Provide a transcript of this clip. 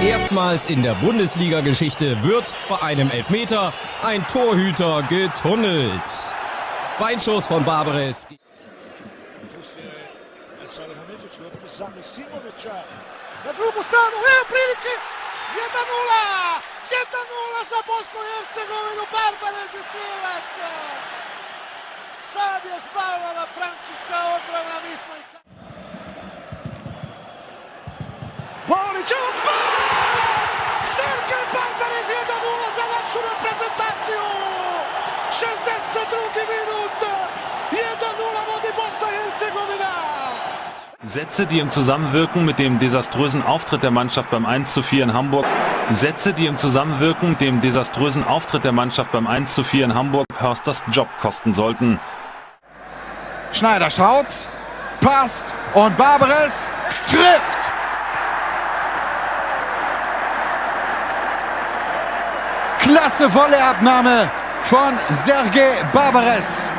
Erstmals in der Bundesliga-Geschichte wird bei einem Elfmeter ein Torhüter getunnelt. Beinschuss von Barbares. Bolić, Sergej Barbares 1:0 za našu reprezentaciju. 62. minut. 1:0 vodi Bosna i Hercegovina. Sätze, die im Zusammenwirken mit dem desaströsen Auftritt der Mannschaft beim 1:4 in Hamburg. Sätze, die im Zusammenwirken mit dem desaströsen Auftritt der Mannschaft beim 1:4 in Hamburg Hörsters Job kosten sollten. Schneider schaut, passt und Barbares trifft. Klasse Volleyballabnahme von Sergej Barbares.